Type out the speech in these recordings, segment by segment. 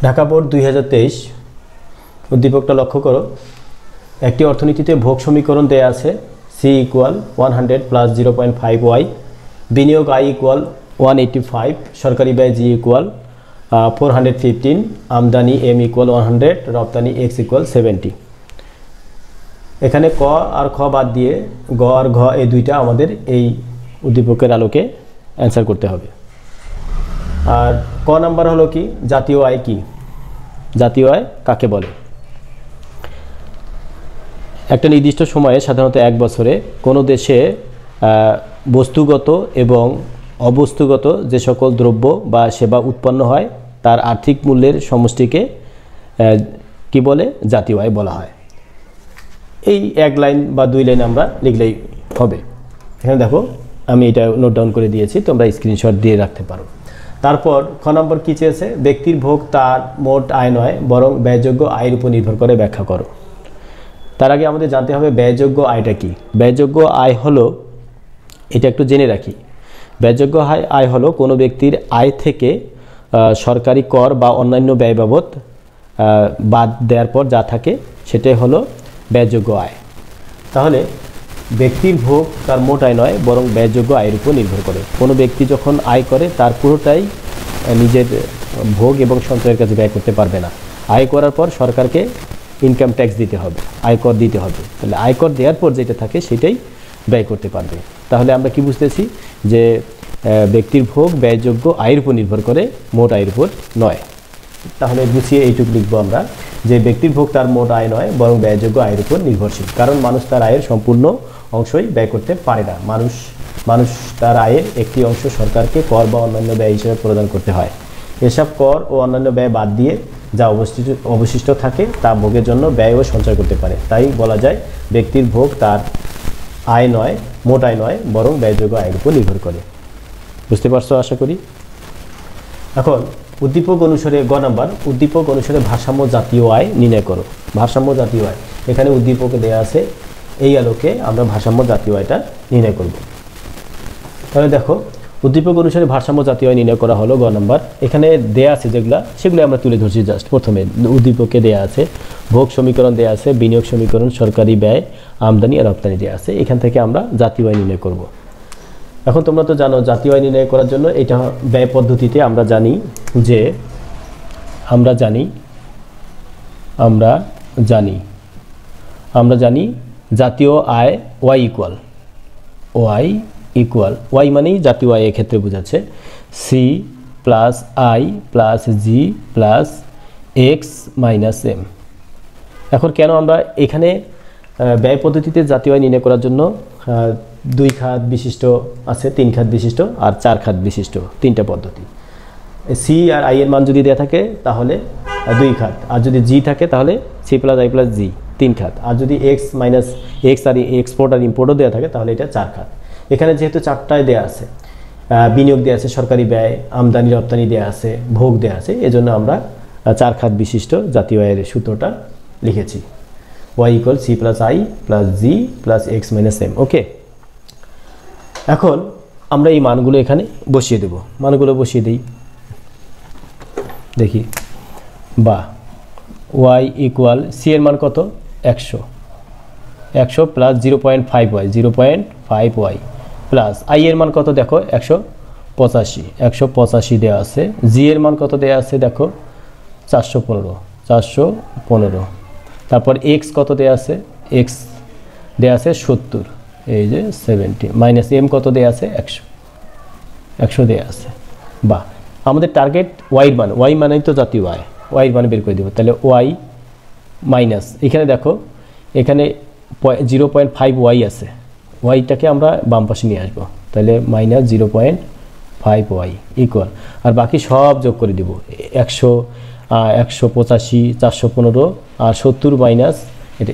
Dhaka board 2023 উদ্দীপকটা লক্ষ্য করো। একটি অর্থনীতিতে ভোগ সমীকরণ দেয়া আছে C = 100 + 0.5y, বিনিয়োগ I = 185, সরকারি ব্যয় G = 415, আমদানি M = 100, রপ্তানি X = 70। এখানে ক আর খ বাদ দিয়ে গ আর ঘ এই দুইটা আমাদের এই উদ্দীপকের আলোকে অ্যান্সার করতে হবে। আর ক নাম্বার হলো কি, জাতীয় আয় কি, জাতীয় আয় কাকে বলে? একটা নির্দিষ্ট সময়ে, সাধারণত এক বছরে, কোনো দেশে বস্তুগত এবং অবস্তুগত যে সকল দ্রব্য বা সেবা উৎপন্ন হয় তার আর্থিক মূল্যের সমষ্টিকে কি বলে? জাতীয় আয় বলা হয়। এই এক লাইন বা দুই লাইন আমরা লিখলেই হবে। এখানে দেখো আমি এটা নোট ডাউন করে দিয়েছি, তোমরা স্ক্রিনশট দিয়ে রাখতে পারো। তারপর খ নম্বর কী চেয়েছে? ব্যক্তির ভোগ তার মোট আয় নয় বরং ব্যয়যোগ্য আয়ের উপর নির্ভর করে, ব্যাখ্যা করো। তার আগে আমাদের জানতে হবে ব্যয়যোগ্য আয়টা কি। ব্যয়যোগ্য আয় হলো, এটা একটু জেনে রাখি, ব্যয়যোগ্য আয় হলো কোনো ব্যক্তির আয় থেকে সরকারি কর বা অন্যান্য ব্যয় বাবদ বাদ দেওয়ার পর যা থাকে সেটাই হলো ব্যয়যোগ্য আয়। তাহলে ব্যক্তির ভোগ তার মোট আয় নয় বরং ব্যয়যোগ্য আয়ের উপর নির্ভর করে। কোনো ব্যক্তি যখন আয় করে তার পুরোটাই নিজের ভোগ এবং সঞ্চয়ের কাছে ব্যয় করতে পারবে না। আয় করার পর সরকারকে ইনকাম ট্যাক্স দিতে হবে, আয়কর দিতে হবে। তাহলে আয়কর দেওয়ার পর যেটা থাকে সেটাই ব্যয় করতে পারবে। তাহলে আমরা কি বুঝতেছি? যে ব্যক্তির ভোগ ব্যয়যোগ্য আয়ের উপর নির্ভর করে, মোট আয়ের উপর নয়। তাহলে গুছিয়ে এইটুকু লিখবো আমরা যে ব্যক্তির ভোগ তার মোট আয় নয় বরং ব্যয়যোগ্য আয়ের উপর নির্ভরশীল। কারণ মানুষ তার আয়ের সম্পূর্ণ অংশই ব্যয় করতে পারে না। মানুষ তার আয়ের একটি অংশ সরকারকে কর বা অন্যান্য ব্যয় হিসেবে প্রদান করতে হয়। এসব কর ও অন্যান্য ব্যয় বাদ দিয়ে যা অবশিষ্ট থাকে তা ভোগের জন্য ব্যয় ও সঞ্চয় করতে পারে। তাই বলা যায় ব্যক্তির ভোগ তার আয় নয়, মোট আয় নয় বরং ব্যয়যোগ্য আয়ের উপর নির্ভর করে। বুঝতে পারছো আশা করি। এখন উদ্দীপক অনুসারে গ নাম্বার, উদ্দীপক অনুসারে ভারসাম্য জাতীয় আয় নির্ণয় করো। ভারসাম্য জাতীয় আয় এখানে উদ্দীপকে দেয়া আছে, এই আলোকে আমরা ভারসাম্য জাতীয় আয়টা নির্ণয় করব। তাহলে দেখো উদ্দীপক অনুসারে ভারসাম্য জাতীয় আয় নির্ণয় করা হলো গ নাম্বার। এখানে দেয়া আছে সেগুলো আমরা তুলে ধরছি। জাস্ট প্রথমে উদ্দীপকে দেয়া আছে ভোগ সমীকরণ দেয়া আছে, বিনিয়োগ সমীকরণ, সরকারি ব্যয়, আমদানি আর রপ্তানি দেয়া আছে। এখান থেকে আমরা জাতীয় আয় নির্ণয় করব। এখন তোমরা তো জানো জাতীয় আয় নির্ণয় করার জন্য এটা ব্যয় পদ্ধতিতে আমরা জানি যে আমরা জানি জাতীয় আয় ওয়াই মানেই জাতীয় আয় ক্ষেত্রে বোঝাচ্ছে C + I + G + X - M। এখন কেন আমরা এখানে ব্যয় পদ্ধতিতে জাতীয় আয় নির্ণয় করার জন্য 2 খাত বিশিষ্ট আছে, 3 খাত বিশিষ্ট আর 4 খাত বিশিষ্ট তিনটা পদ্ধতি। C আর I এর মান যদি দেওয়া থাকে তাহলে 2 খাত, আর যদি G থাকে তাহলে C + I + G 3 খাত, আর যদি X আর এক্সপোর্ট আর ইম্পোর্টও দেওয়া থাকে তাহলে এটা 4 খাত। এখানে যেহেতু 4টায় দেওয়া আছে, বিনিয়োগ দেওয়া আছে, সরকারি ব্যয়, আমদানি রপ্তানি দেওয়া আছে, ভোগ দেওয়া আছে, এজন্য আমরা 4 খাত বিশিষ্ট জাতীয় আয়ের সূত্রটা লিখেছি। Y = C + I + G + X - M। ওকে, এখন আমরা এই মানগুলো এখানে বসিয়ে দেব। মানগুলো বসিয়ে দিই, দেখি। বা Y = C এর মান কত? 100 + 0.5y প্লাস I এর মান কত দেখো? 185 দেওয়া আছে। G এর মান কত দেওয়া আছে দেখো? 415। তারপর X কত দেওয়া আছে? X দেওয়া আছে 70, এই যে 70, - M কত দেওয়া আছে? 100 দেওয়া আছে। বা আমাদের টার্গেট Y মান, Y মানেই তো জাতীয় আয়, Y মান বের করে দেব। তাহলে Y মাইনাস, এখানে দেখো এখানে 0.5y আছে, ওয়াইটাকে আমরা বাম পাশে নিয়ে আসবো। তাহলে -0.5y ইকুয়াল, আর বাকি সব যোগ করে দিব। 100, 185, 415 আর 70 মাইনাস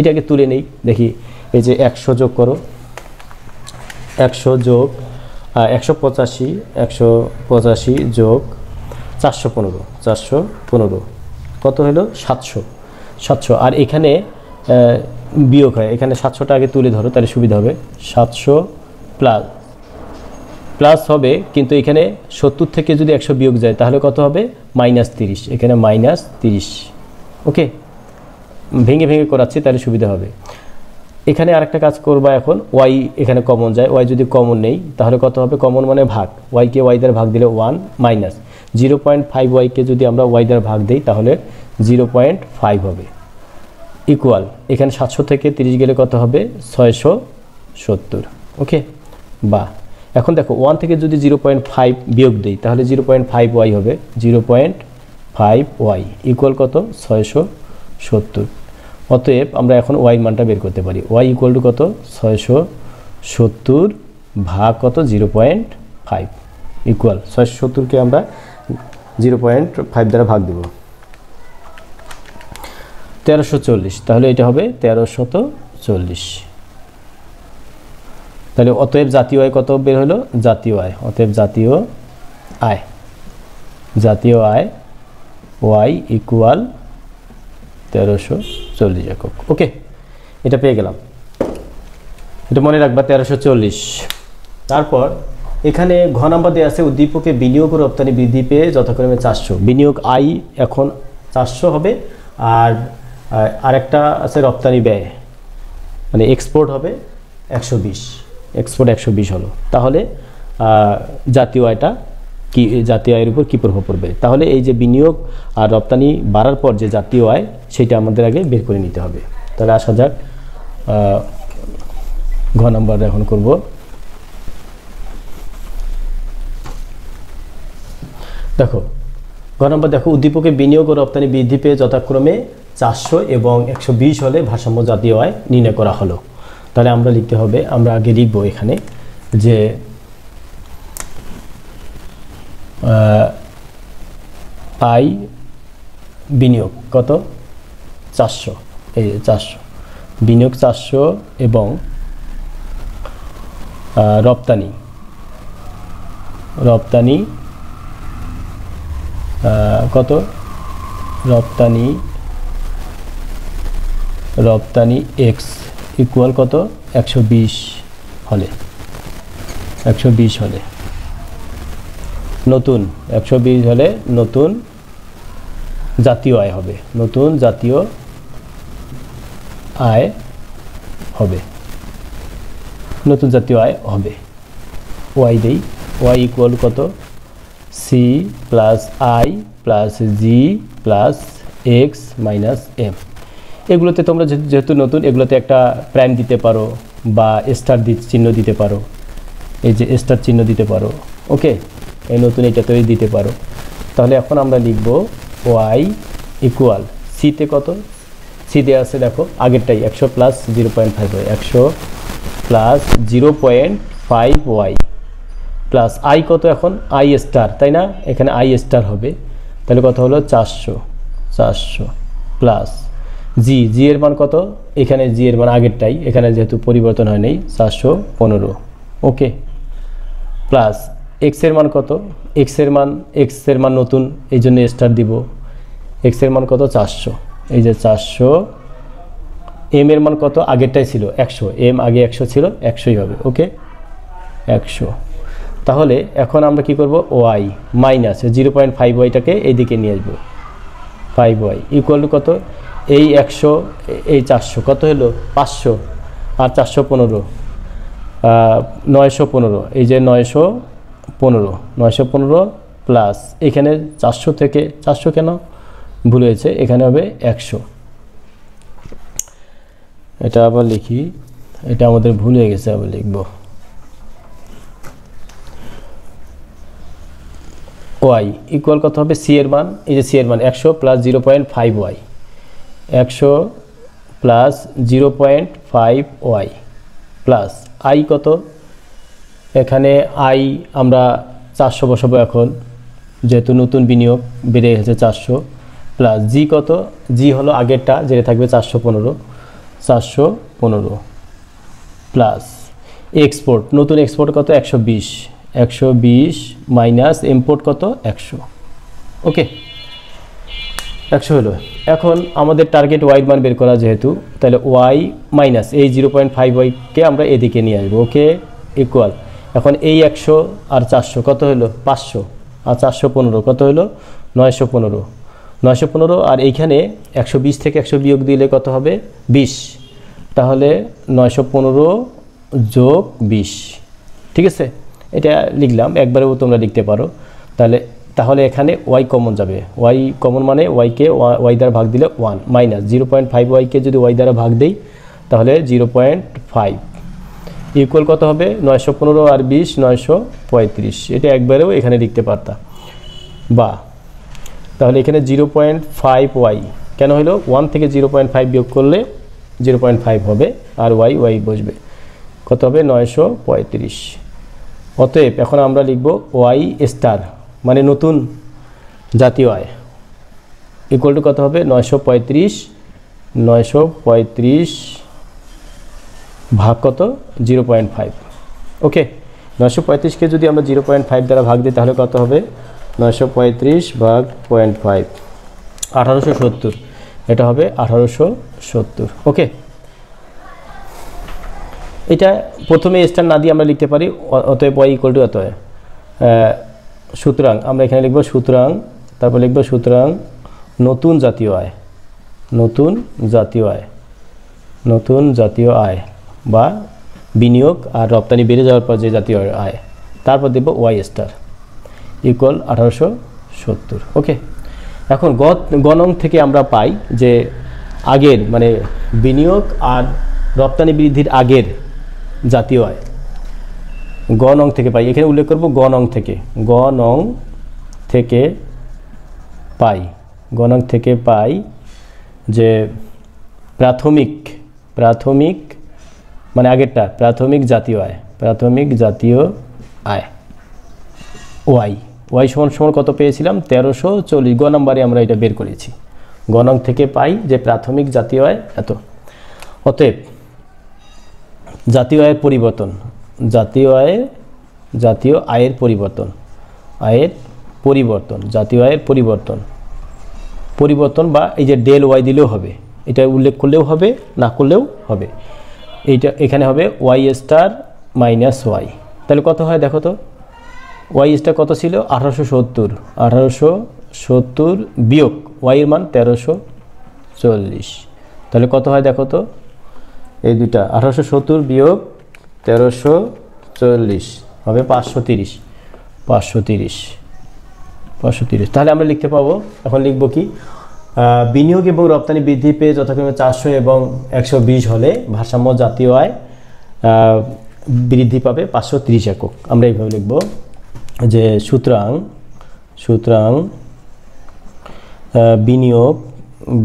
এটাকে তুলে নেই। দেখি, এই যে 100 যোগ করো, 100 যোগ 185 যোগ 415 কত হলো? 700। আর এখানে বিয়োগ হয়, এখানে 700টা আগে তুলে ধরো তাহলে সুবিধা হবে। 700 প্লাস প্লাস হবে, কিন্তু এখানে 70 থেকে যদি 100 বিয়োগ যায় তাহলে কত হবে? -30। এখানে -30। ওকে, ভেঙে ভেঙে করাচ্ছি তাহলে সুবিধা হবে। এখানে আরেকটা কাজ করবা, এখন ওয়াই এখানে কমন যায়, ওয়াই যদি কমন নেই তাহলে কত হবে? কমন মানে ভাগ, ওয়াইকে ওয়াই দ্বারা ভাগ দিলে 1 মাইনাস 0.5 ওয়াইকে যদি আমরা ওয়াই দ্বারা ভাগ দিই তাহলে 0.5 হবে, ইকুয়াল এখানে 700 থেকে 30 গেলে কত হবে? 670। ওকে, বা এখন দেখো 1 থেকে যদি 0.5 বিয়োগ দিই তাহলে 0.5 ওয়াই হবে, 0.5 ওয়াই ইকুয়াল কত? 670। অতএব আমরা এখন ওয়াই মানটা বের করতে পারি। ওয়াই ইকুয়াল টু কত? 670 ভাগ কত? 0.5 ইকুয়াল 670কে আমরা 0.5 দ্বারা ভাগ দেব, 1340। তাহলে এটা হবে 1340। তাহলে অতএব জাতীয় আয় কত বের হলো? জাতীয় আয়, অতএব জাতীয় আয় ওয়াই ইকুয়াল 1340 একক। ওকে, এটা পেয়ে গেলাম, এটা মনে রাখবা 1340। তারপর এখানে ঘ নাম্বার দেওয়া আছে উদ্দীপকে বিনিয়োগ ও রপ্তানি বৃদ্ধি পেয়ে যথাক্রমে 400। বিনিয়োগ আই এখন 400 হবে, আর আরেকটা আছে রপ্তানি ব্যয় মানে এক্সপোর্ট হবে 120, এক্সপোর্ট 120 হলো। তাহলে জাতীয় আয়টা কি, জাতীয় আয়ের উপর কী প্রভাব পড়বে? তাহলে এই যে বিনিয়োগ আর রপ্তানি বাড়ার পর যে জাতীয় আয় সেটা আমাদের আগে বের করে নিতে হবে। তাহলে আসা যাক ঘ নাম্বার এখন করব। দেখো ঘ নাম্বার, দেখো উদ্দীপকে বিনিয়োগ ও রপ্তানি বৃদ্ধি পেয়ে যথাক্রমে 400 এবং 120 হলে ভারসাম্য জাতীয় আয় নির্ণয় করা হলো। তাহলে আমরা লিখতে হবে, আমরা আগে লিখব এখানে যে আই বিনিয়োগ কত? 400, এই 400 বিনিয়োগ 400 এবং রপ্তানি কত? রপ্তানি এক্স ইকুয়াল কত? 120 হলে, 120 হলে নতুন 120 হলে নতুন জাতীয় আয় হবে, নতুন জাতীয় আয় হবে, নতুন জাতীয় আয় হবে। ওয়াই দেই, ওয়াই ইকুয়াল কত? C plus I plus G plus X minus M. এগুলোতে তোমরা যেহেতু নতুন, এগুলোতে একটা প্রাইম দিতে পারো বা স্টার চিহ্ন দিতে পারো, এই যে স্টার চিহ্ন দিতে পারো। ওকে, এই নতুন এটাতেই দিতে পারো। তাহলে এখন আমরা লিখব ওয়াই ইকুয়াল সিতে কত? সি দেওয়া আছে, দেখো আগেরটাই 100 plus 0.5 Y, 100 plus 0.5 Y plus I কত? এখন আই স্টার, তাই না? এখানে আই স্টার হবে, তাহলে কত হলো? 400 প্লাস জি, জি এর মান কত? এখানে জি এর মান আগেরটাই, এখানে যেহেতু পরিবর্তন হয় নাই, 415। ওকে, প্লাস এক্স এর মান কত? এক্স এর মান নতুন, এই জন্য স্টার দিব। এক্স এর মান কত? 400, এই যে 400। এম এর মান কত? আগেরটাই ছিল 100, এম আগে 100 ছিল, 100ই হবে। ওকে, 100। তাহলে এখন আমরা কি করব? ওয়াই মাইনাস 0.5 ওয়াইটাকে এইদিকে নিয়ে আসবো, 5 ওয়াই ইকুয়াল টু কত? এই 100 এই 400 কত হলো? 500 আর 415, 915, এই যে 915 প্লাস এখানে 400 থেকে 400 কেন ভুল হয়েছে, এখানে হবে 100। এটা আবার লিখি, এটা আমাদের ভুল হয়ে গেছে, আবার লিখব ওয়াই ইকুয়াল কত হবে? সি এর মান, এই যে সি এর মান 100 plus 0.5 Y, 100 plus 0.5 Y plus I কত? এখানে আই আমরা 400 বসাবো এখন, যেহেতু নতুন বিনিয়োগ বেড়ে গেছে 400 প্লাস জি কত? জি হলো আগেরটা, যেটা থাকবে 415 প্লাস এক্সপোর্ট, নতুন এক্সপোর্ট কত? 120 মাইনাস ইম্পোর্ট কত? 100। ওকে, 100 হলো। এখন আমাদের টার্গেট ওয়াই মান বের করা যেহেতু, তাহলে ওয়াই মাইনাস এই 0.5 ওয়াইকে আমরা এদিকে নিয়ে আসবো। ওকে, ইকুয়াল এখন এই 100 আর 400 কত হলো 500, আর 415 কত হলো 915, 915 আর এইখানে 120 থেকে 100 বিয়োগ দিলে কত হবে 20, তাহলে 915 যোগ 20, ঠিক আছে। এটা লিখলাম, একবারেও তোমরা লিখতে পারো। তাহলে এখানে y কমন যাবে, y কমন মানে y কে y দ্বারা ভাগ দিলে 1 মাইনাস 0.5 y কে যদি y দ্বারা ভাগ দেই তাহলে 0.5 ইকুয়াল কত হবে 915 আর 20 935। এটা একবারেও এখানে লিখতে পারতা, বা তাহলে এখানে 0.5 y কেন হলো 1 থেকে 0.5 বিয়োগ করলে 0.5 হবে, আর y বসবে, কত হবে 935। অতএব এখন আমরা লিখব y স্টার মানে নতুন জাতীয় আয় ইকুয়াল টু কত হবে 935 ভাগ কত 0.5। ওকে, 935 কে যদি আমরা 0.5 দ্বারা ভাগ দিই তাহলে কত হবে 935 ভাগ 0.5 1870, এটা হবে 1870। ওকে, এটা প্রথমে স্টার না দিয়ে আমরা লিখতে পারি, অতএব y ইকুয়াল টু অতএব সুতরাং আমরা এখানে লিখব সুতরাং, তারপর লিখব সুতরাং নতুন জাতীয় আয়, নতুন জাতীয় আয় বা বিনিয়োগ আর রপ্তানি বেড়ে যাওয়ার পর যে জাতীয় আয়, তারপর দেব y স্টার ইকুয়াল 1870। ওকে, এখন গণং থেকে আমরা পাই যে আগের মানে বিনিয়োগ আর রপ্তানি বৃদ্ধির আগের জাতীয় আয় গণং থেকে পাই, এখানে উল্লেখ করব গণং থেকে পাই যে প্রাথমিক মানে আগেরটা প্রাথমিক জাতীয় আয় y সমান কত পেয়েছিলাম 1340, গ নম্বরে আমরা এটা বের করেছি। গণং থেকে পাই যে প্রাথমিক জাতীয় আয় এত। অতএব জাতীয় আয়ের পরিবর্তন, জাতীয় আয়ের পরিবর্তন বা এই যে ডেল ওয়াই দিলেও হবে, এটা উল্লেখ করলেও হবে না করলেও হবে, এইটা এখানে হবে y স্টার মাইনাস y। তাহলে কত হয় দেখো তো, y স্টার কত ছিল 1870 বিয়োগ y এর মান 1340, তাহলে কত হয় দেখো তো, এই দুইটা 1870 বিয়োগ 1340 হবে 530। তাহলে আমরা লিখতে পাবো, এখন লিখব কি বিনিয়োগ এবং রপ্তানি বৃদ্ধি পেয়ে যথাক্রমে 400 এবং 120 হলে ভারসাম্য জাতীয় আয় বৃদ্ধি পাবে 530 একক। আমরা এইভাবে লিখব যে সুতরাং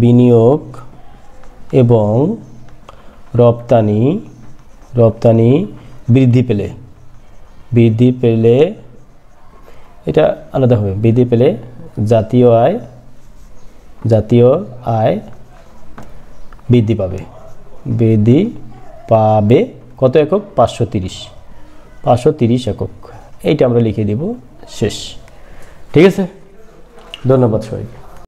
বিনিয়োগ এবং রপ্তানি বৃদ্ধি পেলে এটা আলাদা হবে, বৃদ্ধি পেলে জাতীয় আয় বৃদ্ধি পাবে কত একক 530 একক। এইটা আমরা লিখে দিব শেষ। ঠিক আছে, ধন্যবাদ সবাইকে।